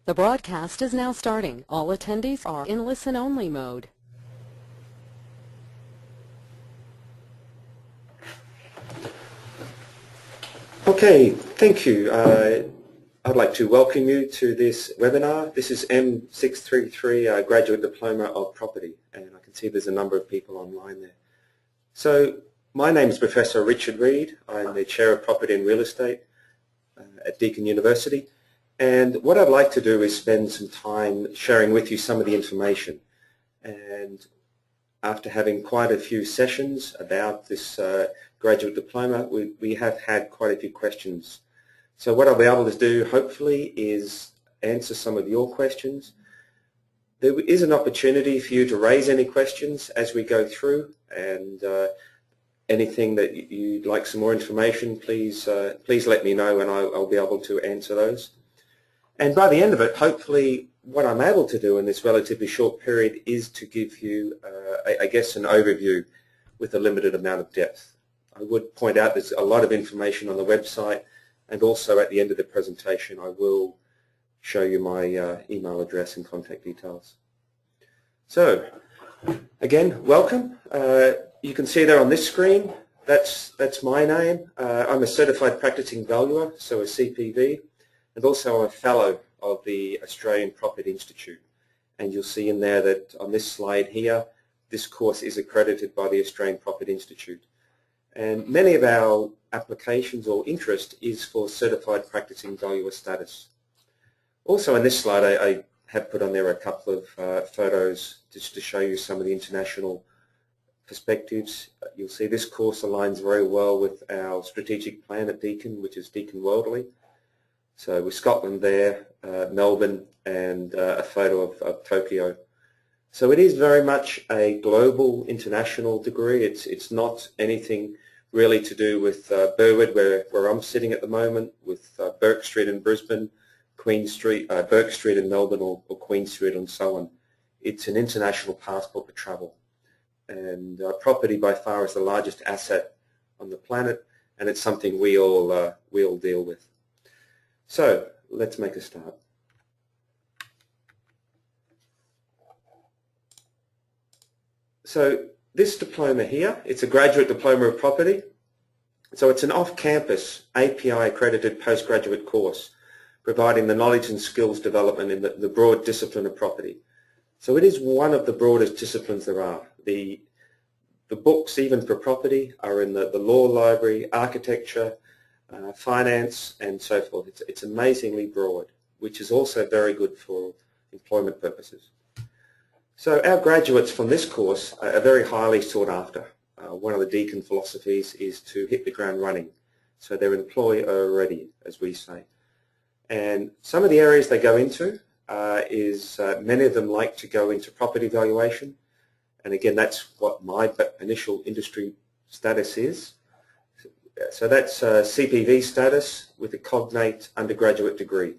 The broadcast is now starting. All attendees are in listen-only mode. Okay, thank you. I'd like to welcome you to this webinar. This is M633 Graduate Diploma of Property, and I can see there's a number of people online there. So my name is Professor Richard Reid. I'm the Chair of Property and Real Estate at Deakin University, and what I'd like to do is spend some time sharing with you some of the information. And after having quite a few sessions about this graduate diploma, we have had quite a few questions. So what I'll be able to do, hopefully, is answer some of your questions. There is an opportunity for you to raise any questions as we go through, and anything that you'd like some more information, please let me know, and I'll be able to answer those. And by the end of it, hopefully, what I'm able to do in this relatively short period is to give you, I guess, an overview with a limited amount of depth. I would point out there's a lot of information on the website, and also at the end of the presentation I will show you my email address and contact details. So, again, welcome. You can see there on this screen, that's my name. I'm a Certified Practising Valuer, so a CPV, and also a Fellow of the Australian Property Institute. And you'll see in there that on this slide here, this course is accredited by the Australian Property Institute. And many of our applications or interest is for Certified Practising Valuer status. Also in this slide, I have put on there a couple of photos just to show you some of the international perspectives. You'll see this course aligns very well with our strategic plan at Deakin, which is Deakin Worldly. So with Scotland there, Melbourne, and a photo of Tokyo. So it is very much a global international degree. It's not anything really to do with Burwood, where I'm sitting at the moment, with Burke Street in Brisbane, Queen Street, Burke Street in Melbourne, or Queen Street, and so on. It's an international passport for travel. And property by far is the largest asset on the planet, and it's something we all deal with. So let's make a start. So this diploma here, it's a Graduate Diploma of Property. So it's an off-campus API accredited postgraduate course providing the knowledge and skills development in the broad discipline of property. So it is one of the broadest disciplines there are. The books, even for property, are in the law library, architecture, finance, and so forth. It's amazingly broad, which is also very good for employment purposes. So our graduates from this course are very highly sought after. One of the Deakin philosophies is to hit the ground running. So they're employer ready, as we say. And some of the areas they go into is many of them like to go into property valuation. And again, that's what my initial industry status is. So that's CPV status with a cognate undergraduate degree.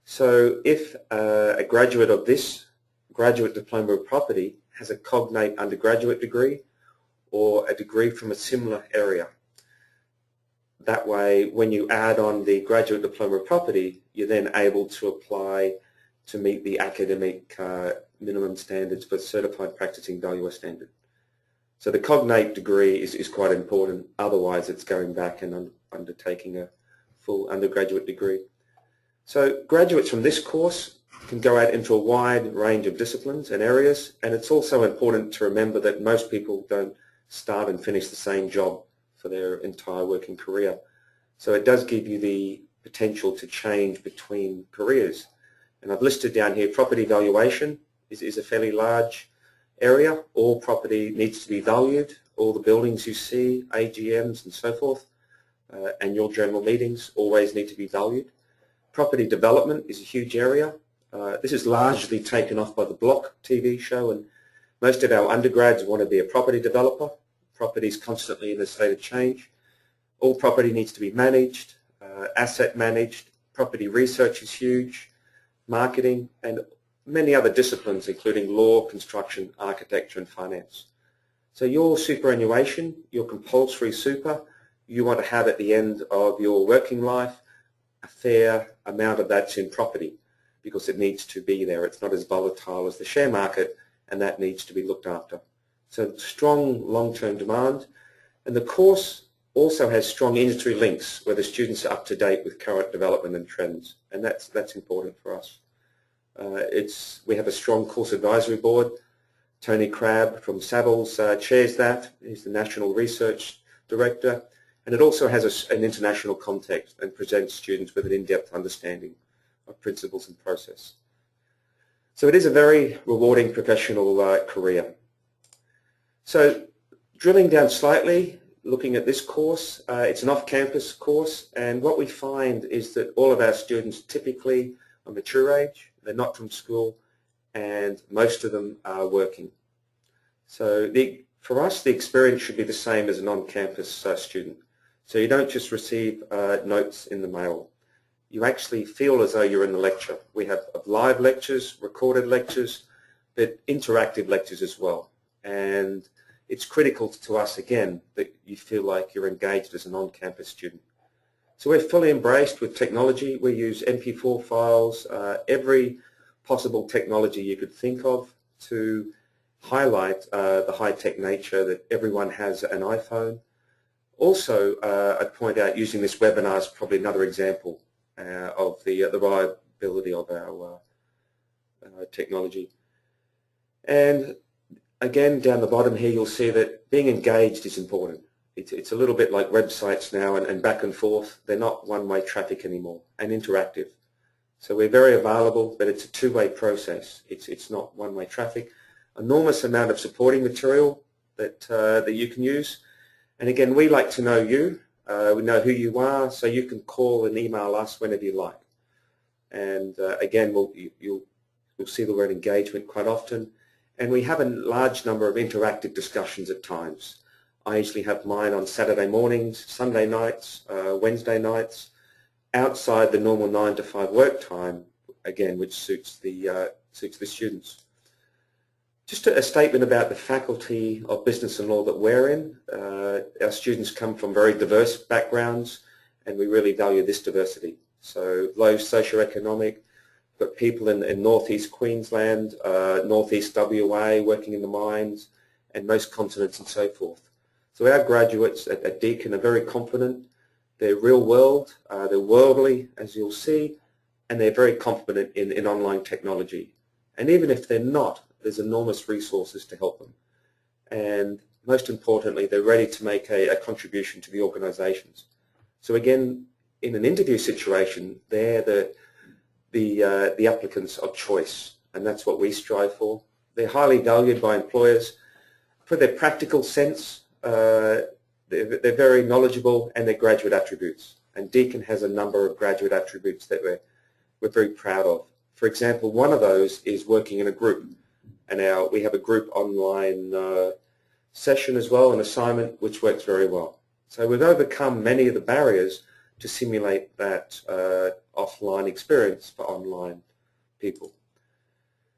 So if a graduate of this Graduate Diploma of Property has a cognate undergraduate degree or a degree from a similar area, that way when you add on the Graduate Diploma of Property, you're then able to apply to meet the academic minimum standards for Certified Practising Valuer standard. So the cognate degree is quite important, otherwise it's going back and undertaking a full undergraduate degree. So graduates from this course can go out into a wide range of disciplines and areas, and it's also important to remember that most people don't start and finish the same job for their entire working career. So it does give you the potential to change between careers. And I've listed down here property valuation is a fairly large area. All property needs to be valued. All the buildings you see, AGMs and so forth, annual general meetings always need to be valued. Property development is a huge area. This is largely taken off by the Block TV show, and most of our undergrads want to be a property developer. Property is constantly in a state of change. All property needs to be managed, asset managed. Property research is huge, marketing, and many other disciplines, including law, construction, architecture, and finance. So your superannuation, your compulsory super, you want to have at the end of your working life a fair amount of that's in property. because it needs to be there. It's not as volatile as the share market, and that needs to be looked after. So strong long-term demand, and the course also has strong industry links where the students are up to date with current development and trends, and that's important for us. We have a strong course advisory board. Tony Crabb from Savills chairs that. He's the National Research Director, and it also has an international context and presents students with an in-depth understanding of principles and process. So it is a very rewarding professional career. So drilling down slightly, looking at this course, it's an off-campus course, and what we find is that all of our students typically are mature age, they're not from school, and most of them are working. So for us, the experience should be the same as an on-campus student. So you don't just receive notes in the mail. You actually feel as though you're in the lecture. We have live lectures, recorded lectures, but interactive lectures as well. And it's critical to us, again, that you feel like you're engaged as an on-campus student. So we're fully embraced with technology. We use MP4 files, every possible technology you could think of to highlight the high-tech nature that everyone has an iPhone. Also, I'd point out using this webinar is probably another example of the reliability of our technology. And again, down the bottom here, you'll see that being engaged is important. It's a little bit like websites now and back and forth. They're not one-way traffic anymore, and interactive. So we're very available, but it's a two-way process. It's not one-way traffic. Enormous amount of supporting material that you can use. And again, we like to know you. We know who you are, so you can call and email us whenever you like. And again, you'll see the word engagement quite often. And we have a large number of interactive discussions at times. I usually have mine on Saturday mornings, Sunday nights, Wednesday nights, outside the normal 9 to 5 work time, again, which suits the students. Just a statement about the Faculty of Business and Law that we're in. Our students come from very diverse backgrounds, and we really value this diversity. So low socioeconomic, got people in northeast Queensland, northeast WA working in the mines, and most continents and so forth. So our graduates at Deakin are very confident. They're real world, they're worldly, as you'll see, and they're very confident in online technology. And even if they're not, there's enormous resources to help them. And most importantly, they're ready to make a contribution to the organisations. So again, in an interview situation, they're the applicants of choice, and that's what we strive for. They're highly valued by employers for their practical sense. They're very knowledgeable, and their graduate attributes. And Deakin has a number of graduate attributes that we're very proud of. For example, one of those is working in a group. And we have a group online session as well, an assignment, which works very well. So we've overcome many of the barriers to simulate that offline experience for online people.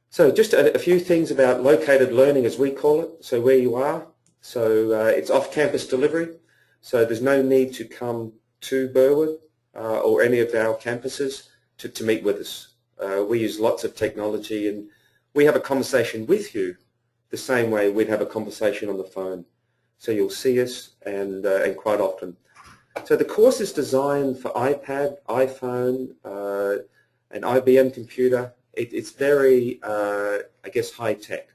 So just a few things about located learning, as we call it, so where you are. So it's off-campus delivery, so there's no need to come to Burwood or any of our campuses to meet with us. We use lots of technology, and we have a conversation with you the same way we'd have a conversation on the phone. So you'll see us and quite often. So the course is designed for iPad, iPhone, an IBM computer. It's very, I guess, high-tech.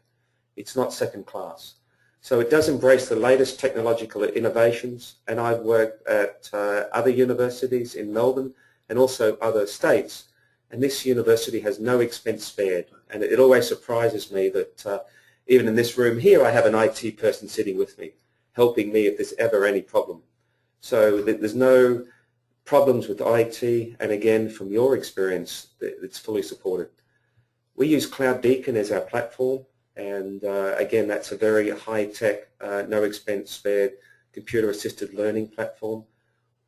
It's not second class. So it does embrace the latest technological innovations, and I've worked at other universities in Melbourne and also other states, and this university has no expense spared. And it always surprises me that even in this room here, I have an IT person sitting with me, helping me if there's ever any problem. So there's no problems with IT, and again, from your experience, it's fully supported. We use Cloud Deakin as our platform, and again, that's a very high-tech, no expense spared, computer-assisted learning platform.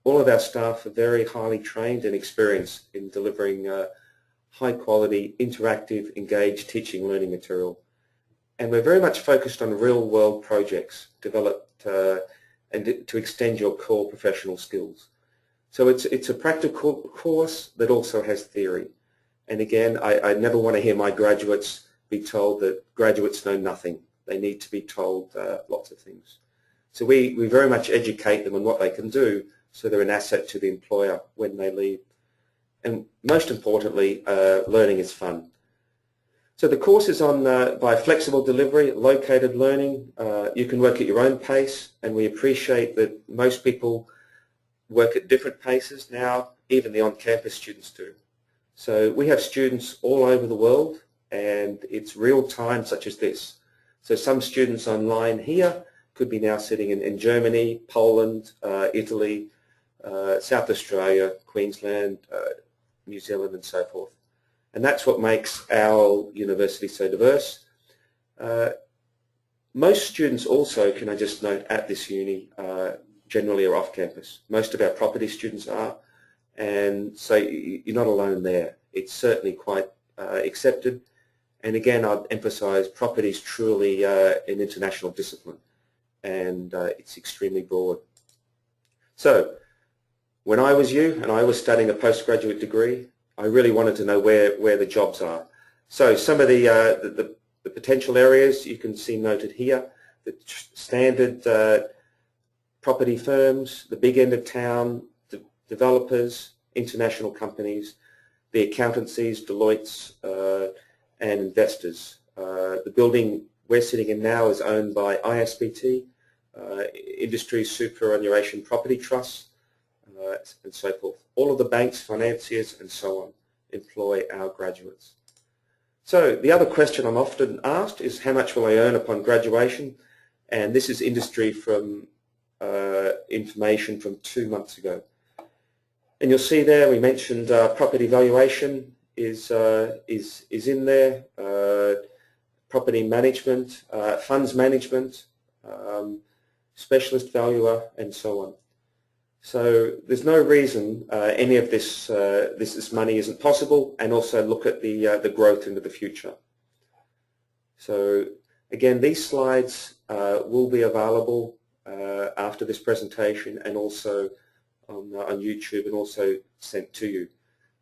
All of our staff are very highly trained and experienced in delivering high-quality, interactive, engaged teaching learning material. And we're very much focused on real-world projects developed and to extend your core professional skills. So it's a practical course that also has theory. And again, I never want to hear my graduates be told that graduates know nothing. They need to be told lots of things. So we very much educate them on what they can do so they're an asset to the employer when they leave. And most importantly, learning is fun. So the course is on by flexible delivery, located learning. You can work at your own pace, and we appreciate that most people work at different paces now, even the on-campus students do. So we have students all over the world, and it's real time such as this. So some students online here could be now sitting in Germany, Poland, Italy, South Australia, Queensland, New Zealand, and so forth. And that's what makes our university so diverse. Most students also, can I just note, at this uni generally are off campus. Most of our property students are, and so you're not alone there. It's certainly quite accepted. And again, I'd emphasize property is truly an international discipline, and it's extremely broad. So when I was you and I was studying a postgraduate degree, I really wanted to know where the jobs are. So some of the potential areas you can see noted here: the standard property firms, the big end of town, the developers, international companies, the accountancies, Deloitte's, and investors. The building we're sitting in now is owned by ISPT, Industry Superannuation Property Trusts, and so forth. All of the banks, financiers, and so on employ our graduates. So the other question I'm often asked is, how much will I earn upon graduation? And this is industry from information from 2 months ago. And you'll see there we mentioned property valuation is in there, property management, funds management, specialist valuer, and so on. So there's no reason any of this money isn't possible, and also look at the growth into the future. So again, these slides will be available after this presentation, and also on YouTube, and also sent to you.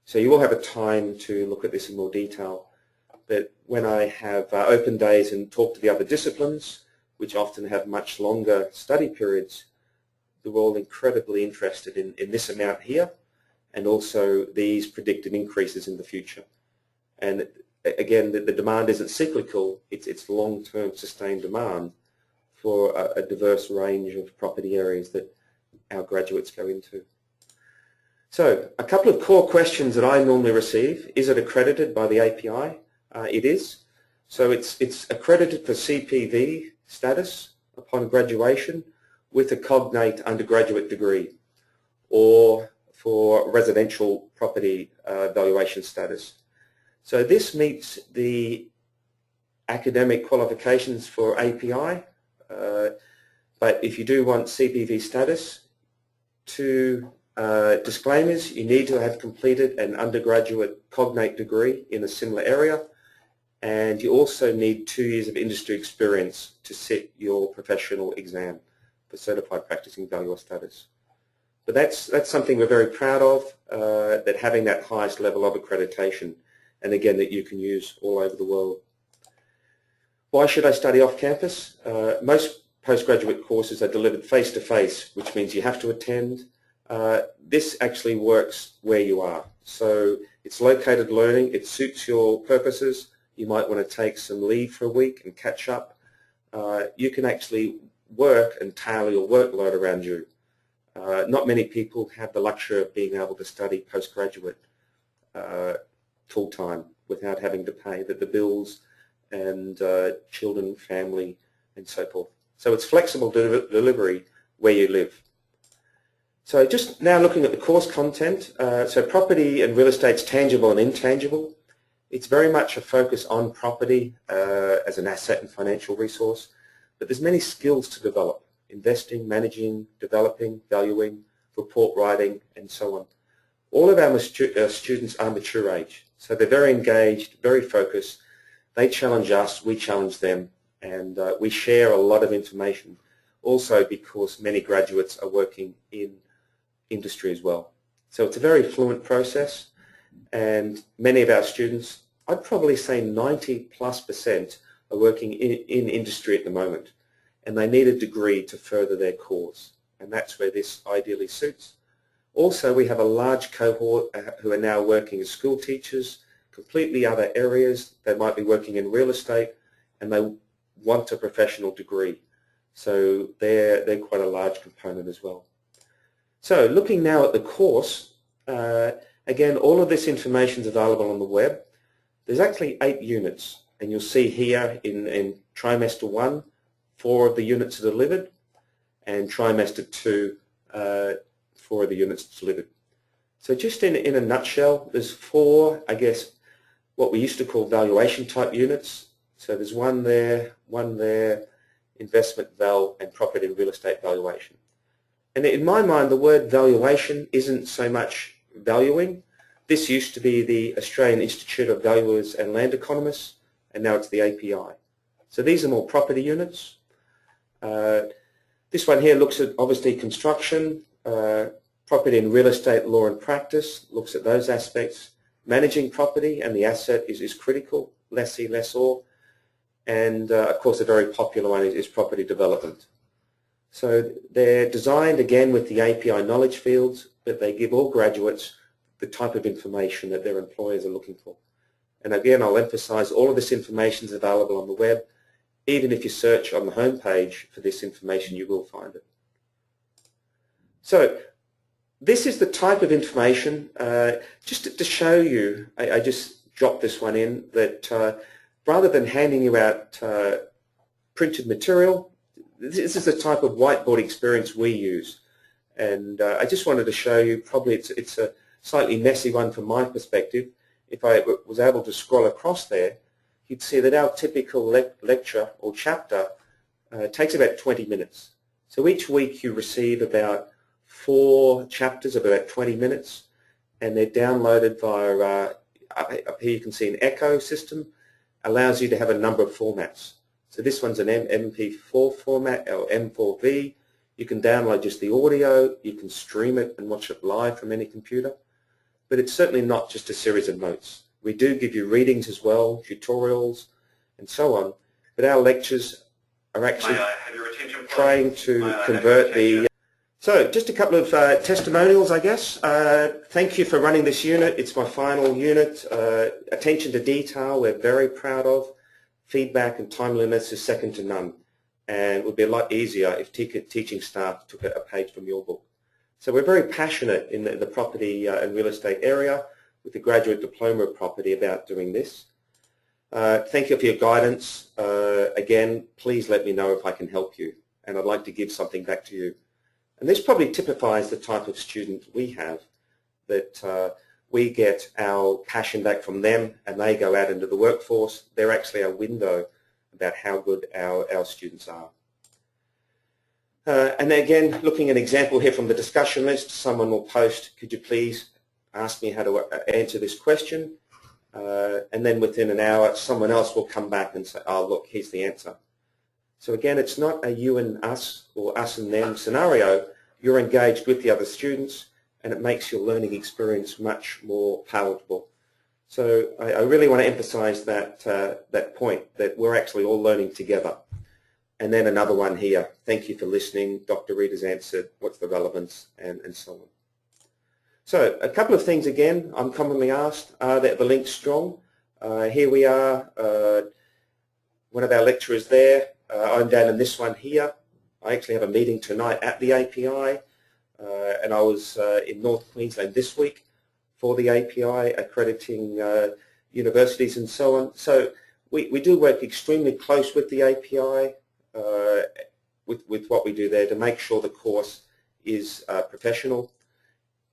So you will have a time to look at this in more detail. But when I have open days and talk to the other disciplines, which often have much longer study periods, they're all incredibly interested in this amount here, and also these predicted increases in the future. And again, the demand isn't cyclical, it's long-term sustained demand for a diverse range of property areas that our graduates go into. So a couple of core questions that I normally receive: is it accredited by the API? It is. So it's accredited for CPV status upon graduation with a cognate undergraduate degree, or for residential property valuation status. So this meets the academic qualifications for API, but if you do want CPV status, two disclaimers: you need to have completed an undergraduate cognate degree in a similar area, and you also need 2 years of industry experience to sit your professional exam for Certified Practising Valuer status. But that's something we're very proud of, that having that highest level of accreditation, and again that you can use all over the world. Why should I study off campus? Most postgraduate courses are delivered face-to-face, which means you have to attend. This actually works where you are. So it's located learning, it suits your purposes. You might want to take some leave for a week and catch up. You can actually work and tailor your workload around you. Not many people have the luxury of being able to study postgraduate full-time without having to pay the bills and children, family, and so forth. So it's flexible delivery where you live. So just now looking at the course content, so property and real estate's tangible and intangible. It's very much a focus on property as an asset and financial resource, but there's many skills to develop: investing, managing, developing, valuing, report writing, and so on. All of our students are mature age, so they're very engaged, very focused. They challenge us, we challenge them, and we share a lot of information, also because many graduates are working in industry as well. So it's a very fluent process, and many of our students, I'd probably say 90+%, are working in industry at the moment, and they need a degree to further their cause, and that's where this ideally suits. Also, we have a large cohort who are now working as school teachers, completely other areas. They might be working in real estate, and they want a professional degree. So they're quite a large component as well. So looking now at the course, again, all of this information is available on the web. There's actually 8 units, and you'll see here in trimester 1, 4 of the units are delivered, and trimester 2, 4 of the units delivered. So just in a nutshell, there's 4, I guess, what we used to call valuation type units. So there's one there, investment val, and property and real estate valuation. And in my mind, the word valuation isn't so much valuing. This used to be the Australian Institute of Valuers and Land Economists, and now it's the API. So these are more property units. This one here looks at obviously construction, property and real estate law and practice, looks at those aspects. Managing property and the asset is critical, lessee, lessor, and of course a very popular one is property development. So they're designed again with the API knowledge fields, but they give all graduates the type of information that their employers are looking for. And again, I'll emphasize all of this information is available on the web. Even if you search on the home page for this information, you will find it. So this is the type of information, just to show you, I just dropped this one in, that rather than handing you out printed material, this is the type of whiteboard experience we use. And I just wanted to show you, probably it's a slightly messy one from my perspective. If I was able to scroll across there, you'd see that our typical lecture or chapter takes about 20 minutes. So each week you receive about 4 chapters of about 20 minutes, and they're downloaded via, up here you can see an Echo system, allows you to have a number of formats. So this one's an MP4 format, or M4V. You can download just the audio, you can stream it and watch it live from any computer, but it's certainly not just a series of notes. We do give you readings as well, tutorials, and so on, but our lectures are actually trying to convert the... So just a couple of testimonials, I guess. Thank you for running this unit. It's my final unit. Attention to detail, we're very proud of. Feedback and timeliness is second to none. And it would be a lot easier if teaching staff took a page from your book. So we're very passionate in the property and real estate area with the Graduate Diploma of Property about doing this. Thank you for your guidance. Again, please let me know if I can help you, and I'd like to give something back to you. And this probably typifies the type of student we have, that we get our passion back from them and they go out into the workforce. They're actually a window about how good our students are. And again, looking at an example here from the discussion list, someone will post, could you please ask me how to answer this question? And then within an hour, someone else will come back and say, oh, look, here's the answer. So again, it's not a you and us or us and them scenario. You're engaged with the other students, and it makes your learning experience much more palatable. So I really want to emphasize that, that point, that we're actually all learning together. And then another one here, thank you for listening, Dr. Reed has answered, what's the relevance, and so on. So a couple of things again, I'm commonly asked, are the links strong? Here we are, one of our lecturers there. I'm down in this one here. I actually have a meeting tonight at the API, and I was in North Queensland this week for the API, accrediting universities and so on. So we do work extremely close with the API, with what we do there to make sure the course is professional.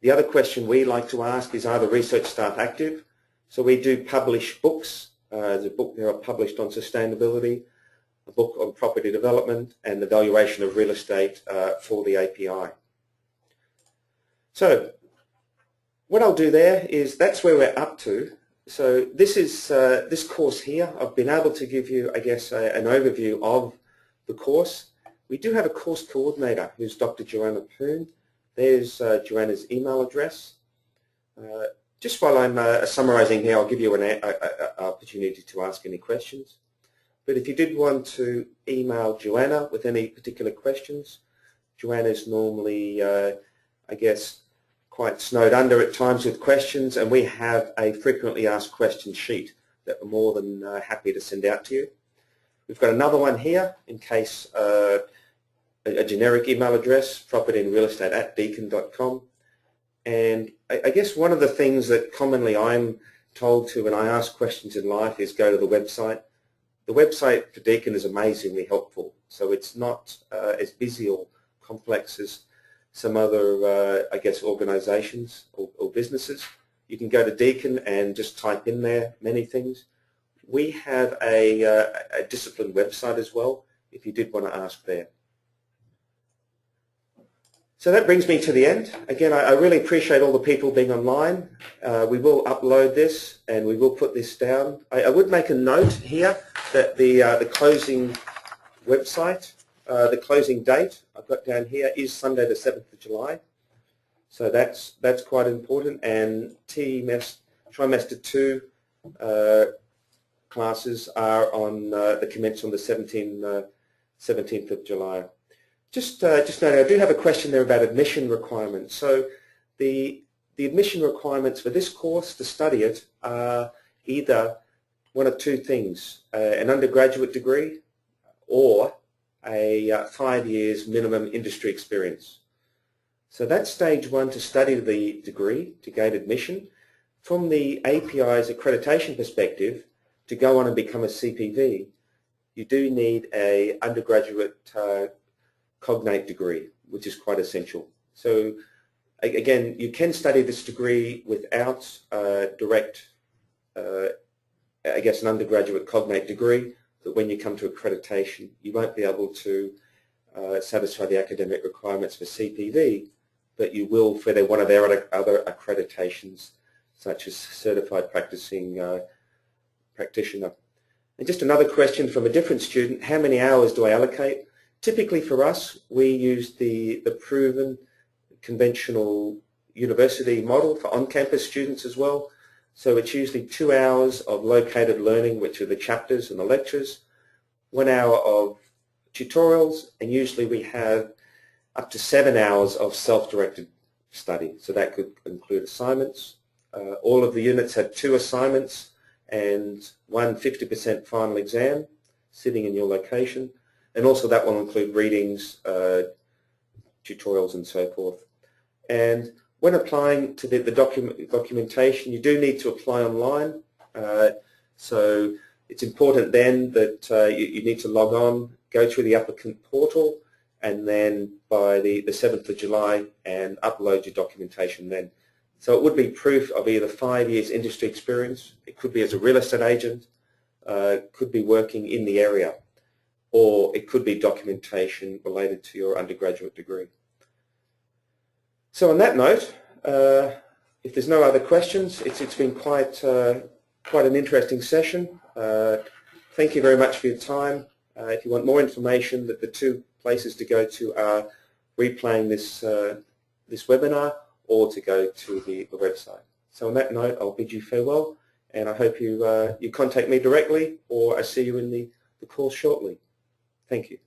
The other question we like to ask is, are the research staff active? So we do publish books. There's a book there published on sustainability, a book on property development, and the valuation of real estate for the API. So what I'll do there is, that's where we're up to. So this is this course here. I've been able to give you, I guess, an overview of the course. We do have a course coordinator who's Dr. Joanna Poon. There's Joanna's email address. Just while I'm summarising here, I'll give you an opportunity to ask any questions. But if you did want to email Joanna with any particular questions, Joanna's normally, I guess, quite snowed under at times with questions, and we have a frequently asked questions sheet that we're more than happy to send out to you. We've got another one here in case a generic email address, propertyandrealestate@deakin.com. And I guess one of the things that commonly I'm told to when I ask questions in life is go to the website. The website for Deakin is amazingly helpful, so it's not as busy or complex as some other, I guess, organisations or businesses. You can go to Deakin and just type in there many things. We have a discipline website as well, if you did want to ask there. So that brings me to the end. Again, I really appreciate all the people being online. We will upload this and we will put this down. I would make a note here that the closing website, the closing date I've got down here is Sunday the 7th of July. So that's quite important. And trimester 2 classes are on the commence on the 17th of July. Just noting, I do have a question there about admission requirements. So the admission requirements for this course to study it are either one of two things, an undergraduate degree or a 5 years minimum industry experience. So that's stage 1 to study the degree, to gain admission. From the API's accreditation perspective, to go on and become a CPV, you do need an undergraduate cognate degree, which is quite essential. So again, you can study this degree without direct, I guess, an undergraduate cognate degree, but when you come to accreditation, you won't be able to satisfy the academic requirements for CPV, but you will for one of their other accreditations, such as Certified Practising Practitioner. And just another question from a different student, how many hours do I allocate? Typically for us, we use the proven conventional university model for on-campus students as well. So it's usually 2 hours of located learning, which are the chapters and the lectures, 1 hour of tutorials, and usually we have up to 7 hours of self-directed study. So that could include assignments. All of the units have 2 assignments and one 50% final exam sitting in your location. And also that will include readings, tutorials and so forth. And when applying to the documentation, you do need to apply online. So it's important then that you need to log on, go through the applicant portal, and then by the 7th of July and upload your documentation then. So it would be proof of either 5 years industry experience, it could be as a real estate agent, could be working in the area, or it could be documentation related to your undergraduate degree. So on that note, if there's no other questions, it's been quite an interesting session. Thank you very much for your time. If you want more information, the 2 places to go to are replaying this webinar or to go to the website. So on that note, I'll bid you farewell, and I hope you contact me directly, or I see you in the course shortly. Thank you.